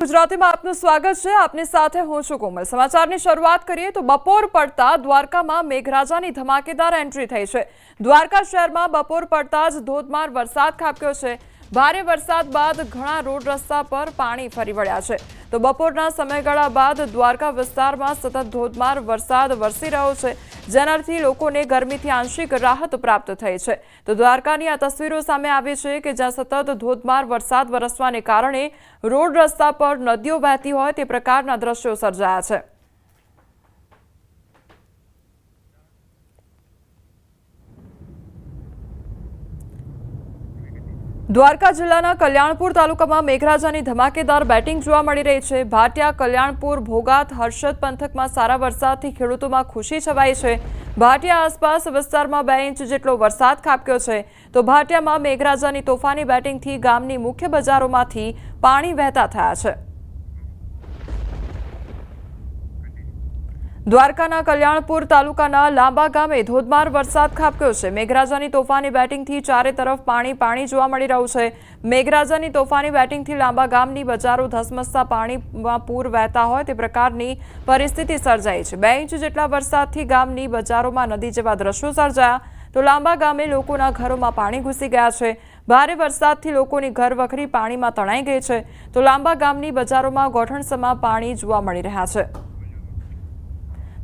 गुजराती में आपનું સ્વાગત છે। આપની સાથે હું છું કોમલ। સમાચારની શરૂઆત કરીએ તો બપોર પડતા દ્વારકામાં મેઘરાજાની ધમાકેદાર એન્ટ્રી થઈ છે। દ્વારકા શહેરમાં બપોર પડતા જ ધોધમાર વરસાદ ખાબક્યો છે। ભારે વરસાદ બાદ ઘણા રોડ રસ્તા પર પાણી ફરી વળ્યા છે। તો બપોરના સમયગાળા બાદ દ્વારકા વિસ્તારમાં સતત ધોધમાર વરસાદ વરસી રહ્યો છે, જેનાથી લોકોને ગરમીથી આંશિક રાહત પ્રાપ્ત થઈ છે। તો દ્વારકાની આ તસવીરો સામે આવી છે કે જ્યાં સતત ધોધમાર વરસાદ વરસવાને કારણે રોડ રસ્તા પર નદીઓ વહેતી હોય તે પ્રકારના દ્રશ્યો સર્જાયા છે। દ્વારકા જિલ્લાના કલ્યાણપુર તાલુકામાં મેઘરાજાની ધમાકેદાર બેટિંગ જોવા મળી રહી છે। ભાટિયા, કલ્યાણપુર, ભોગાત, હર્ષદ પંથકમાં સારા વરસાદથી ખેડૂતોમાં ખુશી છવાઈ છે। ભાટિયા આસપાસ વિસ્તારમાં 2 ઇંચ જેટલો વરસાદ ખાબક્યો છે। તો ભાટિયામાં મેઘરાજાની તોફાની બેટિંગથી ગામની મુખ્ય બજારોમાંથી પાણી વહેતા થયા છે। દ્વારકાના કલ્યાણપુર તાલુકાના લાંબા ગામે ધોધમાર વરસાદ ખાબક્યો છે। મેઘરાજાની તોફાની બેટિંગથી ચારે તરફ પાણી જોવા મળી રહ્યું છે। મેઘરાજાની તોફાની બેટિંગથી લાંબા ગામની બજારો ધસમસતા પાણીમાં પૂર વહેતા હોય તે પ્રકારની પરિસ્થિતિ સર્જાઈ છે। 2 ઇંચ જેટલા વરસાદથી ગામની બજારોમાં નદી જેવા દ્રશ્યો સર્જાયા। તો લાંબા ગામે લોકોના ઘરોમાં પાણી ઘૂસી ગયા છે। ભારે વરસાદથી લોકોની ઘરવખરી પાણીમાં તણાઈ ગઈ છે। તો લાંબા ગામની બજારોમાં ગોઠણસમા પાણી જોવા મળી રહ્યા છે।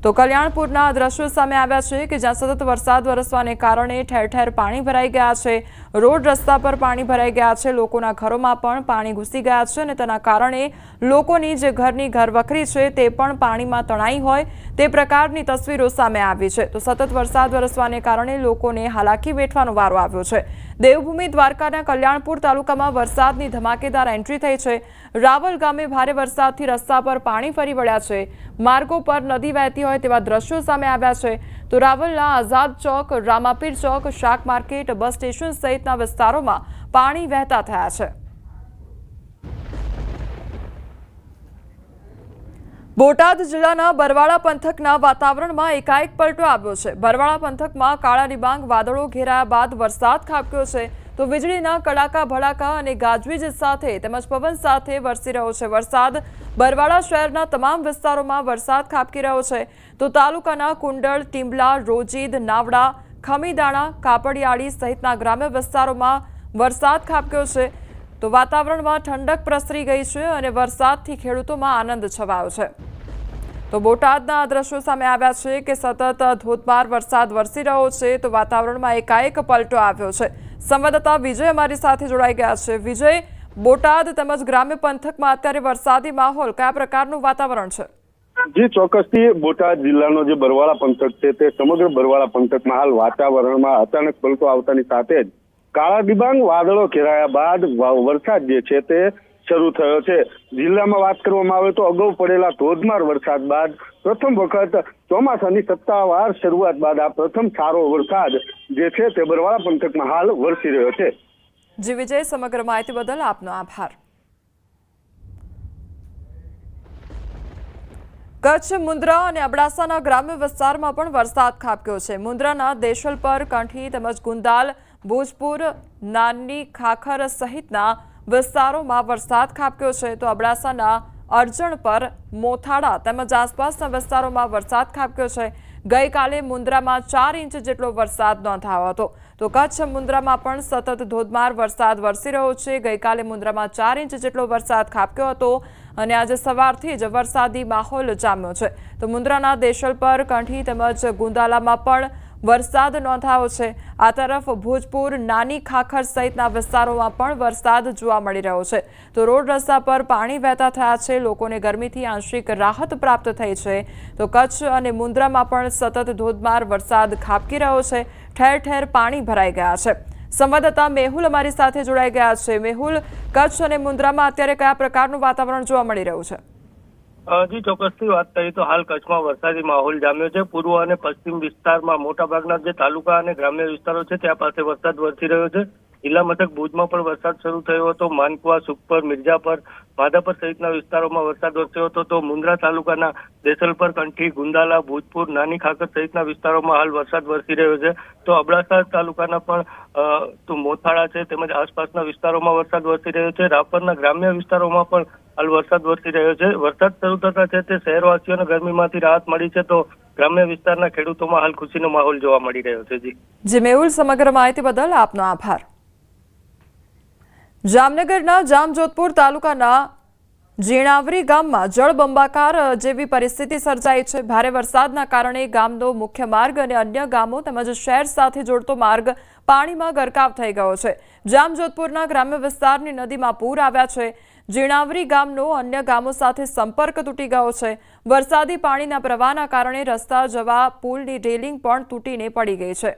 તો કલ્યાણપુરના દ્રશ્યો સામે આવ્યા છે કે જ્યાં સતત વરસાદ વરસવાને કારણે ઠેર ઠેર પાણી ભરાઈ ગયા છે। રોડ રસ્તા પર પાણી ભરાઈ ગયા છે। લોકોના ઘરોમાં પણ પાણી ઘૂસી ગયા છે અને તેના કારણે લોકોની જે ઘરની ઘરવખરી છે તે પણ પાણીમાં તણાઈ હોય તે પ્રકારની તસવીરો સામે આવી છે। તો સતત વરસાદ વરસવાને કારણે લોકોને હાલાકી વેઠવાનો વારો આવ્યો છે। દેવભૂમિ દ્વારકાના કલ્યાણપુર તાલુકામાં વરસાદની ધમાકેદાર એન્ટ્રી થઈ છે। રાવલ ગામે ભારે વરસાદથી રસ્તા પર પાણી ફરી વળ્યા છે। માર્ગો પર નદી વહેતી હોય તેવા દ્રશ્યો સામે આવ્યા છે। તો રાવલના આઝાદ ચોક, રામાપીર ચોક, શાક માર્કેટ, બસ સ્ટેશન સહિતના વિસ્તારોમાં પાણી વહેતા થયા છે। બોટાદ જિલ્લાના બરવાળા પંથકના વાતાવરણમાં એકાએક પલટો આવ્યો છે। બરવાળા પંથકમાં કાળા ડિબાંગ વાદળો ઘેરાયા બાદ વરસાદ ખાબક્યો છે। તો વીજળીના કડાકા ભડાકા અને ગાજવીજ સાથે તેમજ પવન સાથે વરસી રહ્યો છે વરસાદ। બરવાળા શહેરના તમામ વિસ્તારોમાં વરસાદ ખાબકી રહ્યો છે। તો તાલુકાના કુંડળ, ટીમ્બલા, રોજીદ, નાવડા, ખમીદાણા, કાપડિયાળી સહિતના ગ્રામ્ય વિસ્તારોમાં વરસાદ ખાબક્યો છે। તો વાતાવરણમાં ઠંડક પ્રસરી ગઈ છે અને વરસાદથી ખેડૂતોમાં આનંદ છવાયો છે। તો બોટાદના આ દ્રશ્યો સામે આવ્યા છે કે સતત ધોધમાર વરસાદ વરસી રહ્યો છે। તો વાતાવરણમાં એકાએક પલટો આવ્યો છે। સંવાદદાતા વિજય અમારી સાથે જોડાઈ ગયા છે। વિજય, બોટાદ તેમજ ગ્રામ્ય પંથકમાં અત્યારે વરસાદી માહોલ કયા પ્રકારનું વાતાવરણ છે? જી ચોક્કસથી બોટાદ જિલ્લાનો જે બરવાળા પંથક છે તે સમગ્ર બરવાળા પંથકમાં હાલ વાતાવરણમાં અચાનક પલટો આવતાની સાથે જ કાળા ડિબાંગ વાદળો ઘેરાયા બાદ વરસાદ જે છે તે શરૂ થયો છે। જિલ્લામાં વાત કરવામાં આવે તો અગાઉ પડેલા ધોધમાર વરસાદ બાદ પ્રથમ વખત ચોમાસાની સત્તાવાર શરૂઆત બાદ આ પ્રથમ સારો વરસાદ જે છે તે બરવાળા પંથકમાં હાલ વરસી રહ્યો છે। જી વિજય, સમગ્ર માહિતી બદલ આપનો આભાર। કચ્છ, મુન્દ્રા અને અબડાસાના ગ્રામ્ય વિસ્તારમાં પણ વરસાદ ખાબક્યો છે। મુન્દ્રાના દેશલપર, કંઠી તેમજ ગુંદાલ, ભોજપુર, નાની ખાખર સહિતના વિસ્તારોમાં વરસાદ ખાબક્યો છે। તો અબડાસાના અરજણપર, મોથાડા તેમજ આસપાસના વિસ્તારોમાં વરસાદ ખાબક્યો છે। ગઈકાલે મુન્દ્રામાં 4 ઇંચ જેટલો વરસાદ નોંધાયો હતો। તો કચ્છ, મુન્દ્રામાં પણ સતત ધોધમાર વરસાદ વરસી રહ્યો છે। ગઈકાલે મુન્દ્રામાં 4 ઇંચ જેટલો વરસાદ ખાબક્યો હતો અને આજે સવારથી જ વરસાદી માહોલ જામ્યો છે। તો મુન્દ્રાના દેશલપર, કંઠી તેમજ ગુંદાલામાં પણ વરસાદ નોંધાયો છે। આ તરફ ભોજપુર, નાની ખાખર સહિતના વિસ્તારોમાં પણ વરસાદ જોવા મળી રહ્યો છે। તો રોડ રસ્તા પર પાણી વહેતા થયા છે। લોકોને ગરમીથી આંશિક રાહત પ્રાપ્ત થઈ છે। તો કચ્છ અને મુન્દ્રામાં પણ સતત ધોધમાર વરસાદ ખાબકી રહ્યો છે। ઠેર ઠેર પાણી ભરાઈ ગયા છે। સંવાદદાતા મેહુલ અમારી સાથે જોડાઈ ગયા છે। મેહુલ, કચ્છ અને મુન્દ્રામાં અત્યારે કયા પ્રકારનું વાતાવરણ જોવા મળી રહ્યું છે? જી ચોક્કસથી વાત કરીએ તો હાલ કચ્છમાં વરસાદી માહોલ જામ્યો છે। પૂર્વ અને પશ્ચિમ વિસ્તારમાં મોટાભાગના જે તાલુકા અને ગ્રામ્ય વિસ્તારો છે ત્યાં પાસે વરસાદ વરસી રહ્યો છે। જિલ્લા મથક ભુજમાં પણ વરસાદ શરૂ થયો હતો। માનકુવા, સુખપર, મિર્જાપર, માધાપર સહિતના વિસ્તારોમાં વરસાદ વરસ્યો હતો। તો મુન્દ્રા તાલુકાના દેસલપર, કંઠી, ગુંદાલા, ભૂજપુર, નાની ખાકર સહિતના વિસ્તારોમાં હાલ વરસાદ વરસી રહ્યો છે। તો અબડાસા તાલુકાના પણ મોથાળા છે તેમજ આસપાસના વિસ્તારોમાં વરસાદ વરસી રહ્યો છે। રાપરના ગ્રામ્ય વિસ્તારોમાં પણ હાલ વરસાદ વરસી રહ્યો છે। વરસાદ શરૂ થતા છે તે શહેરવાસીઓને ગરમીમાંથી રાહત મળી છે, તો ગ્રામ્ય વિસ્તારના ખેડૂતોમાં હાલ ખુશીનો માહોલ જોવા મળી રહ્યો છે। જી મેહુલ, સમગ્ર માહિતી બદલ આપનો આભાર। જામનગરના જામજોધપુર તાલુકાના ઝીણાવરી ગામમાં જળબંબાકાર જેવી પરિસ્થિતિ સર્જાઈ છે। ભારે વરસાદના કારણે ગામનો મુખ્ય માર્ગ અને અન્ય ગામો તેમજ શહેર સાથે જોડતો માર્ગ પાણીમાં ગરકાવ થઈ ગયો છે। જામજોધપુરના ગ્રામ્ય વિસ્તારની નદીમાં પૂર આવ્યા છે। ઝીણાવરી ગામનો અન્ય ગામો સાથે સંપર્ક તૂટી ગયો છે। વરસાદી પાણીના પ્રવાહના કારણે રસ્તા જવા પુલની રેલિંગ પણ તૂટીને પડી ગઈ છે।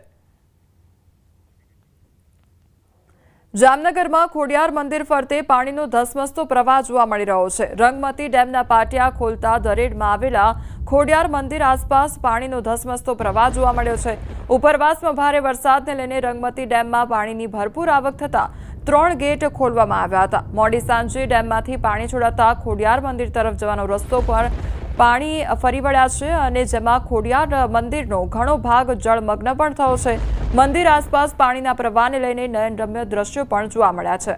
જામનગરમાં ખોડિયાર મંદિર ફરતે પાણીનો ધસમસતો પ્રવાહ જોવા મળી રહ્યો છે। રંગમતી ડેમના પાટિયા ખોલતા દરેડમાં આવેલા ખોડિયાર મંદિર આસપાસ પાણીનો ધસમસતો પ્રવાહ જોવા મળ્યો છે। ઉપરવાસમાં ભારે વરસાદને લઈને રંગમતી ડેમમાં પાણીની ભરપૂર આવક થતા 3 ગેટ ખોલવામાં આવ્યા હતા। મોડી સાંજે ડેમમાંથી પાણી છોડાતા ખોડિયાર મંદિર તરફ જવાનો રસ્તો પર પાણી ફરી વળ્યા છે અને જેમાં ખોડિયાર મંદિરનો ઘણો ભાગ જળમગ્ન પણ થયો છે। મંદિર આસપાસ પાણીના પ્રવાહને લઈને નયનરમ્ય દ્રશ્યો પણ જોવા મળ્યા છે।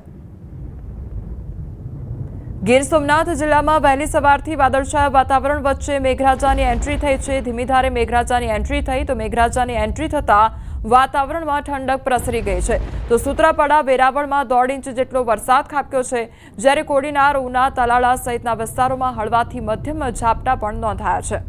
ગીર સોમનાથ જિલ્લામાં વહેલી સવારથી વાદળછાયા વાતાવરણ વચ્ચે મેઘરાજાની એન્ટ્રી થઈ છે। ધીમી ધારે મેઘરાજાની એન્ટ્રી થઈ તો મેઘરાજાની એન્ટ્રી થતા વાતાવરણમાં ઠંડક પ્રસરી ગઈ છે। તો સૂત્રાપાડા, વેરાવળમાં 1.5 ઇંચ જેટલો વરસાદ ખાબક્યો છે, જ્યારે કોડીનાર, ઉના, તલાળા સહિતના વિસ્તારોમાં હળવાથી મધ્યમ ઝાપટા પણ નોંધાયા છે।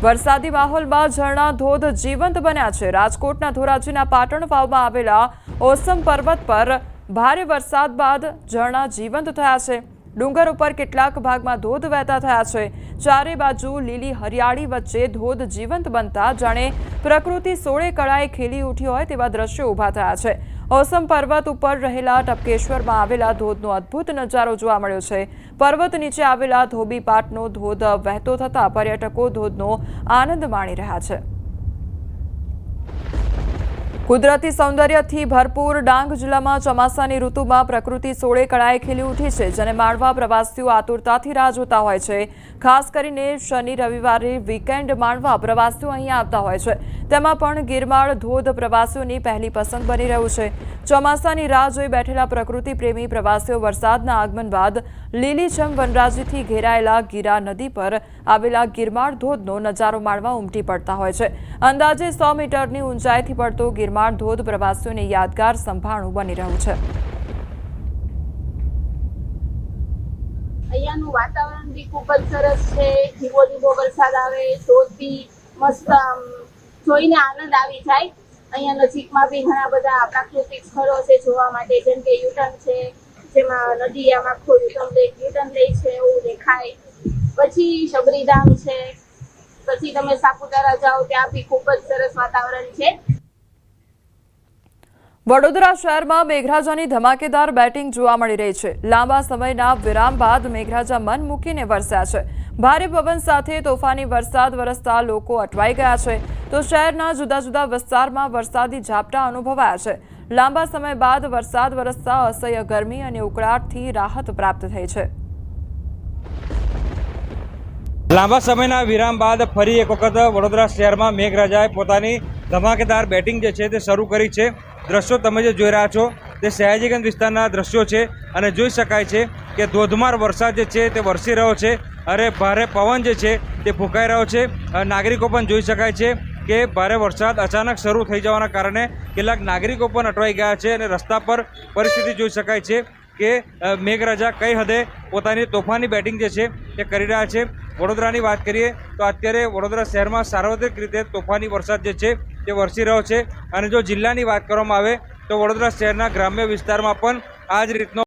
વરસાદી માહોલમાં ઝરણા ધોધ જીવંત બન્યા છે। રાજકોટના ધોરાજીના પાટણ વાવમાં આવેલા ઓસમ પર્વત પર ભારે વરસાદ બાદ ઝરણા જીવંત થયા છે। ડુંગર ઉપર કેટલાક ભાગમાં ધોધ વહેતા થયા છે। ચારે બાજુ લીલી હરિયાળી વચ્ચે ધોધ જીવંત બનતા જાણે પ્રકૃતિ સોળે કળાએ ખીલી ઉઠી હોય તેવા દ્રશ્યો ઊભા થયા છે। ઓસમ પર્વત ઉપર રહેલા ટપકેશ્વરમાં આવેલા ધોધનો અદ્ભુત નજારો જોવા મળ્યો છે। પર્વત નીચે આવેલા ધોબીપાટનો ધોધ વહેતો થતા પર્યટકો ધોધનો આનંદ માણી રહ્યા છે। કુદરતી સૌંદર્યથી ભરપૂર ડાંગ જિલ્લામાં ચોમાસાની ઋતુમાં પ્રકૃતિ સોળે કળાએ ખીલી ઉઠી છે, જેને માણવા પ્રવાસીઓ આતુરતાથી રાહ જોતા હોય છે। ખાસ કરીને શનિ રવિવારે વીકેન્ડ માણવા પ્રવાસીઓ અહીંયા આવતા હોય છે। તેમાં પણ ગિરમાળ ધોધ પ્રવાસીઓની પહેલી પસંદ બની રહ્યું છે। ચોમાસાની રાહ જોઈ બેઠેલા પ્રકૃતિ પ્રેમી પ્રવાસીઓ વરસાદના આગમન બાદ લીલીછમ વનરાજીથી ઘેરાયેલા ગીરા નદી પર આવેલા ગિરમાળ ધોધનો નજારો માણવા ઉમટી પડતા હોય છે। અંદાજે 100 મીટરની ઊંચાઈથી પડતો ગિરમાળ ધોધ પ્રવાસીઓને યાદગાર સંભાળણું બની રહ્યું છે। અહીંયાનું વાતાવરણ બી ખૂબ જ સરસ છે। ધીમો ધીમો વરસાદ આવે, ધોધ બી મસ્ત જોઈને આનંદ આવી જાય। અહીંયા નજીકમાં બી ઘણા બધા પ્રાકૃતિક સ્થળો છે જોવા માટે, જેમ કે યુટર્ન છે, જેમાં નદી આમ આખો યુટર્ન લે છે એવું દેખાય। પછી શબરીધામ છે, પછી તમે સાપુતારા જાઓ ત્યાં બી ખૂબ જ સરસ વાતાવરણ છે। વડોદરા શહેરમાં મેઘરાજાની ધમાકેદાર બેટિંગ જોવા મળી રહી છે। લાંબા સમયના વિરામ બાદ મેઘરાજા મન મૂકીને વરસ્યા છે। ભારે પવન સાથે તોફાની વરસાદ વરસતા લોકો અટવાઈ ગયા છે, તો શહેરના જુદા જુદા વિસ્તારમાં વરસાદી ઝાપટા અનુભવાયા છે। લાંબા સમય બાદ વરસાદ વરસતા અસહ્ય ગરમી અને ઉકળાટથી રાહત પ્રાપ્ત થઈ છે। લાંબા સમયના વિરામ બાદ ફરી એક વખત વડોદરા શહેરમાં મેઘરાજાએ પોતાની ધમાકેદાર બેટિંગ જે છે તે શરૂ કરી છે। દ્રશ્યો તમે જે જોઈ રહ્યા છો તે સયાજીગંજ વિસ્તારના દ્રશ્યો છે અને જોઈ શકાય છે કે ધોધમાર વરસાદ જે છે તે વરસી રહ્યો છે અને ભારે પવન જે છે તે ફૂંકાઈ રહ્યો છે। નાગરિકો પણ જોઈ શકાય છે કે ભારે વરસાદ અચાનક શરૂ થઈ જવાના કારણે કેટલાક નાગરિકો પણ અટવાઈ ગયા છે અને રસ્તા પર પરિસ્થિતિ જોઈ શકાય છે કે મેઘરાજા કઈ હદે પોતાની તોફાની બેટિંગ જે છે તે કરી રહ્યા છે। વડોદરાની વાત કરીએ તો અત્યારે વડોદરા શહેરમાં સાર્વત્રિક રીતે તોફાની વરસાદ જે છે તે વરસી રહ્યો છે અને જો જિલ્લાની વાત કરવામાં આવે તો વડોદરા શહેરના ગ્રામ્ય વિસ્તારમાં પણ આ જ રીતનો